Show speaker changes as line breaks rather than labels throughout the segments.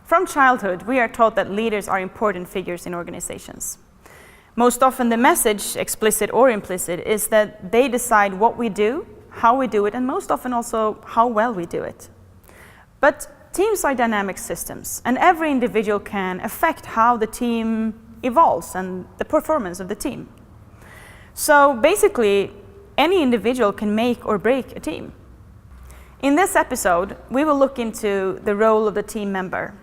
From childhood, we are taught that leaders are important figures in organizations. Most often the message, explicit or implicit, is that they decide what we do, how we do it, and most often also how well we do it. But teams are dynamic systems, and every individual can affect how the team evolves and the performance of the team. So basically, any individual can make or break a team. In this episode, we will look into the role of the team member.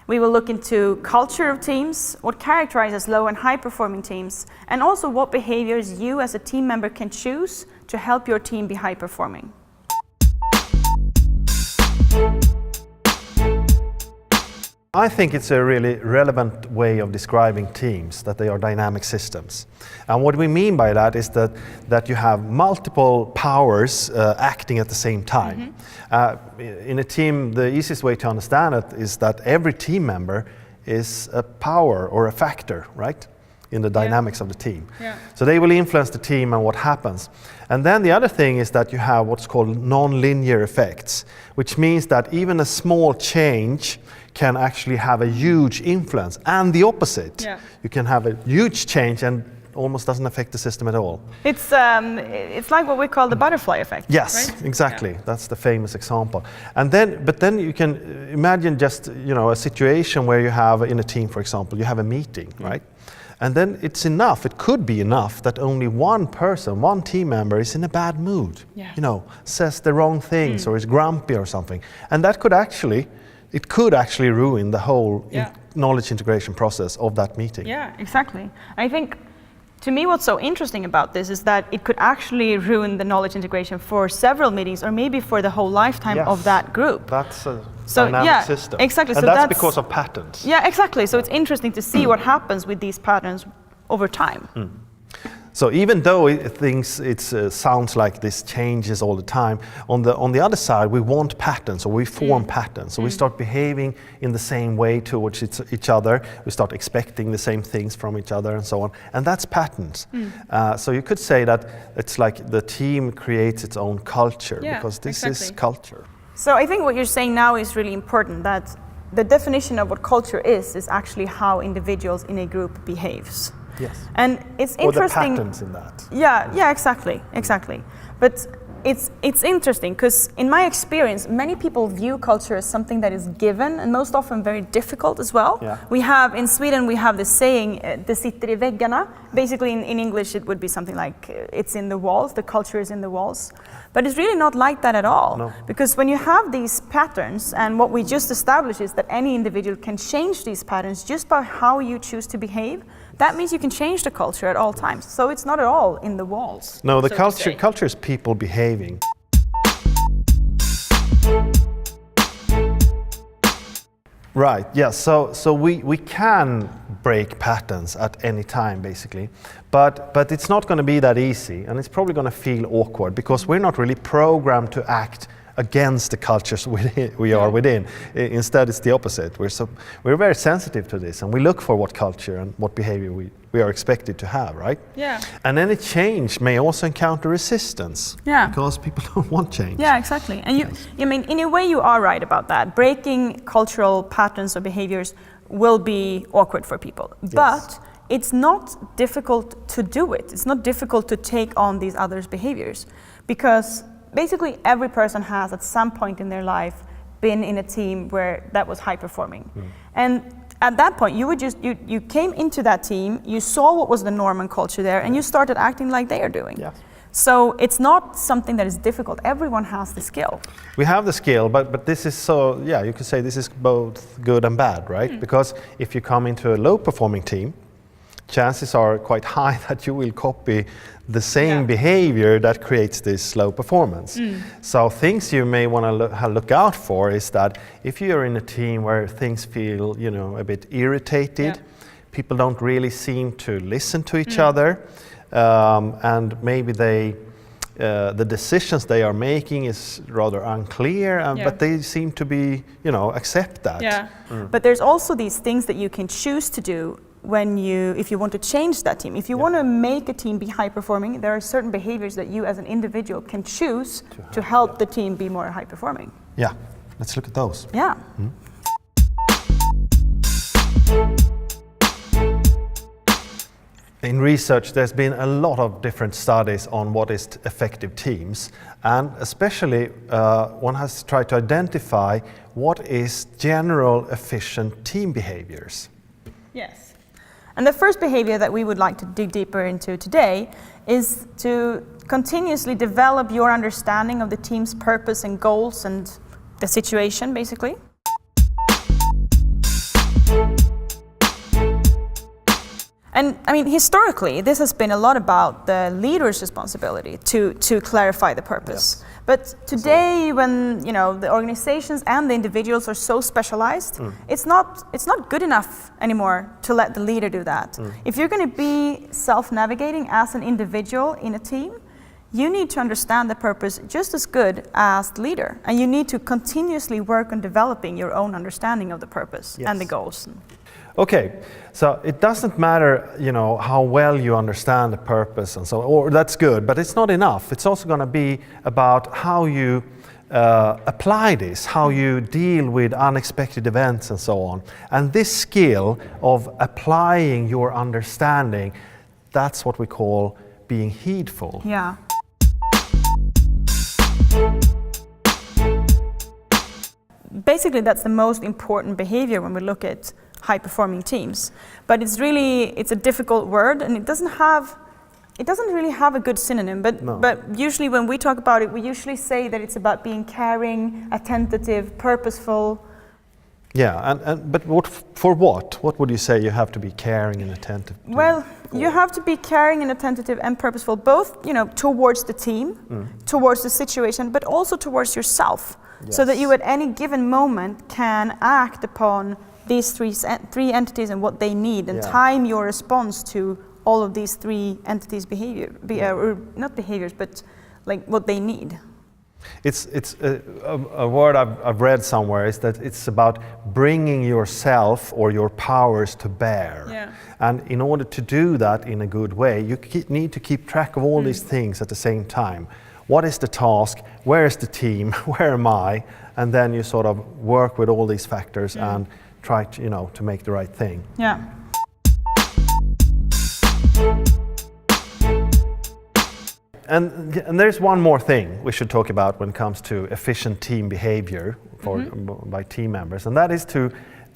We will look into culture of teams, what characterizes low and high performing teams, and also what behaviors you as a team member can choose to help your team be high performing.
I think it's a really relevant way of describing teams, that they are dynamic systems. And what we mean by that is that you have multiple powers acting at the same time. In a team, the easiest way to understand it is that every team member is a power or a factor, right? In the dynamics of the team. So they will influence the team and what happens. And then the other thing is that you have what's called nonlinear effects, which means that even a small change can actually have a huge influence, and the opposite. You can have a huge change and almost doesn't affect the system at all.
It's like what we call the butterfly effect.
Yes, right? Exactly. That's the famous example. And then you can imagine just a situation where you have in a team, for example, you have a meeting, right? And then it's enough. It could be enough that only one person, one team member, is in a bad mood. Says the wrong things or is grumpy or something, and that could actually ruin the whole knowledge integration process of that meeting.
Yeah, exactly. I think, to me, what's so interesting about this is that it could actually ruin the knowledge integration for several meetings, or maybe for the whole lifetime of that group.
That's a dynamic system.
Exactly.
And
so
that's because of patterns.
Yeah, exactly. So it's interesting to see what happens with these patterns over time.
So even though it sounds like this changes all the time, on the other side we want patterns, or we form patterns. So we start behaving in the same way towards each other. We start expecting the same things from each other and so on. And that's patterns. So you could say that it's like the team creates its own culture, because this is culture.
So I think what you're saying now is really important, that the definition of what culture is actually how individuals in a group behaves.
Yes.
And it's interesting.
Or the patterns in that.
Yeah, exactly. But it's interesting because in my experience, many people view culture as something that is given, and most often very difficult as well. In Sweden we have this saying, det sitter i väggarna. Basically in English it would be something like, it's in the walls, the culture is in the walls. But it's really not like that at all.
No.
Because when you have these patterns, and what we just established is that any individual can change these patterns just by how you choose to behave, that means you can change the culture at all times. So it's not at all in the walls.
No, the culture is people behaving. Right, yes, so we can break patterns at any time, basically. But it's not going to be that easy, and it's probably going to feel awkward, because we're not really programmed to act against the cultures we are within. Instead, it's the opposite. We're very sensitive to this, and we look for what culture and what behavior we are expected to have, right?
Yeah.
And any change may also encounter resistance.
Yeah.
Because people don't want change.
Yeah, exactly. And you mean, in a way you are right about that. Breaking cultural patterns or behaviors will be awkward for people.
Yes.
But it's not difficult to do it. It's not difficult to take on these others' behaviors, because basically every person has at some point in their life been in a team where that was high performing. And at that point you came into that team, you saw what was the norm and culture there, and you started acting like they are doing.
Yes.
So it's not something that is difficult. Everyone has the skill.
We have the skill, but this is you could say this is both good and bad, right? Because if you come into a low performing team, chances are quite high that you will copy the same behavior that creates this low performance. So things you may want to look out for is that if you're in a team where things feel, a bit irritated, people don't really seem to listen to each other, and maybe the decisions they are making is rather unclear, but they seem to be, accept that.
Yeah. But there's also these things that you can choose to do if you want to change that team. If you want to make a team be high performing, there are certain behaviors that you as an individual can choose to help the team be more high performing.
Yeah, let's look at those.
Yeah.
In research, there's been a lot of different studies on what is effective teams, and especially one has tried to identify what is general efficient team behaviors.
Yes. And the first behavior that we would like to dig deeper into today is to continuously develop your understanding of the team's purpose and goals and the situation, basically. And I mean, historically, this has been a lot about the leader's responsibility to clarify the purpose. Yes. But today, when the organizations and the individuals are so specialized, it's not good enough anymore to let the leader do that. If you're going to be self-navigating as an individual in a team, you need to understand the purpose just as good as the leader, and you need to continuously work on developing your own understanding of the purpose and the goals.
Okay, so it doesn't matter, how well you understand the purpose and so on, or that's good, but it's not enough. It's also going to be about how you apply this, how you deal with unexpected events and so on. And this skill of applying your understanding, that's what we call being heedful.
Yeah. Basically, that's the most important behavior when we look at high-performing teams. But it's a difficult word, and it doesn't really have a good synonym. But usually when we talk about it, we usually say that it's about being caring, attentive, purposeful.
Yeah, but for what? What would you say you have to be caring and attentive to?
Well, you have to be caring and attentive and purposeful, both towards the team, towards the situation, but also towards yourself. Yes. So that you at any given moment can act upon these three entities and what they need, and time your response to all of these three entities' or not behaviors, but like what they need.
It's a word I've read somewhere is that it's about bringing yourself or your powers to bear. Yeah. And in order to do that in a good way, you need to keep track of all these things at the same time. What is the task? Where is the team? Where am I? And then you sort of work with all these factors and try to make the right thing.
Yeah.
And there's one more thing we should talk about when it comes to efficient team behavior by team members, and that is to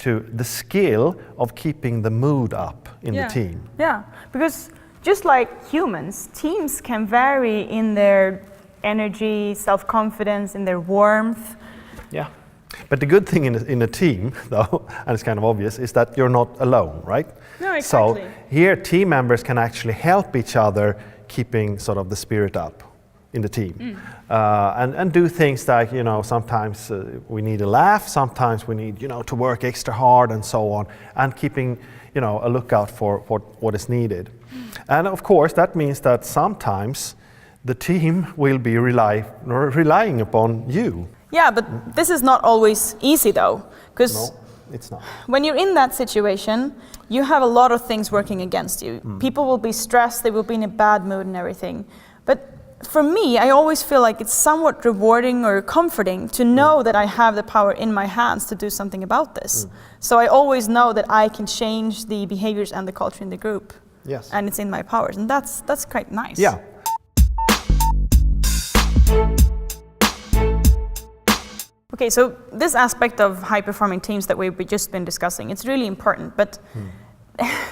the skill of keeping the mood up in the team.
Yeah, because just like humans, teams can vary in their energy, self-confidence, in their warmth.
Yeah. But the good thing in a team, though, and it's kind of obvious, is that you're not alone, right?
No, exactly.
So here team members can actually help each other keeping sort of the spirit up in the team. And do things like, sometimes we need a laugh, sometimes we need, to work extra hard and so on, and keeping, a lookout for what is needed. And of course, that means that sometimes the team will be relying upon you.
Yeah, but this is not always easy though, because
no, it's not.
When you're in that situation, you have a lot of things working against you. People will be stressed, they will be in a bad mood and everything. But for me, I always feel like it's somewhat rewarding or comforting to know that I have the power in my hands to do something about this. So I always know that I can change the behaviors and the culture in the group.
Yes.
And it's in my powers, and that's quite nice.
Yeah.
Okay, so this aspect of high-performing teams that we've just been discussing, it's really important, but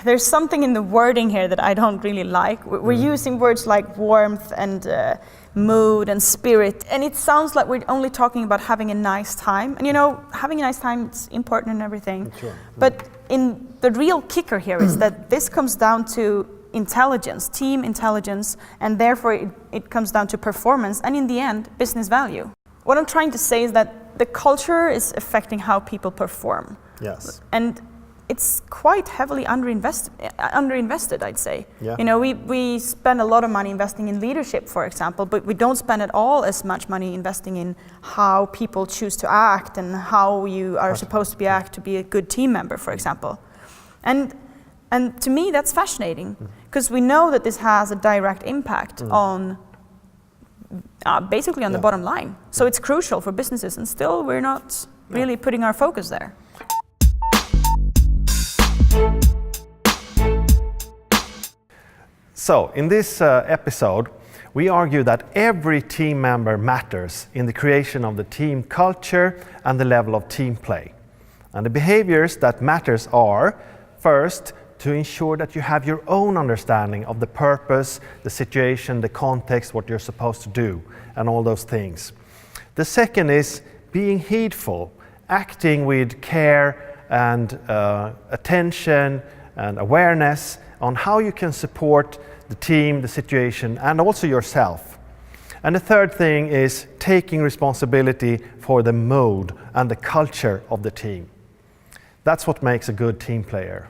there's something in the wording here that I don't really like. We're using words like warmth and mood and spirit, and it sounds like we're only talking about having a nice time. And having a nice time is important and everything. Sure. But the real kicker here is that this comes down to intelligence, team intelligence, and therefore it comes down to performance, and in the end, business value. What I'm trying to say is that the culture is affecting how people perform.
Yes.
And it's quite heavily underinvested, I'd say.
Yeah.
We spend a lot of money investing in leadership, for example, but we don't spend at all as much money investing in how people choose to act and how you are supposed to act to be a good team member, for example. And to me, that's fascinating, because we know that this has a direct impact on basically on the bottom line. So it's crucial for businesses, and still we're not really putting our focus there.
So, in this episode, we argue that every team member matters in the creation of the team culture and the level of team play. And the behaviors that matters are, first, to ensure that you have your own understanding of the purpose, the situation, the context, what you're supposed to do, and all those things. The second is being heedful, acting with care and attention and awareness on how you can support the team, the situation, and also yourself. And the third thing is taking responsibility for the mode and the culture of the team. That's what makes a good team player.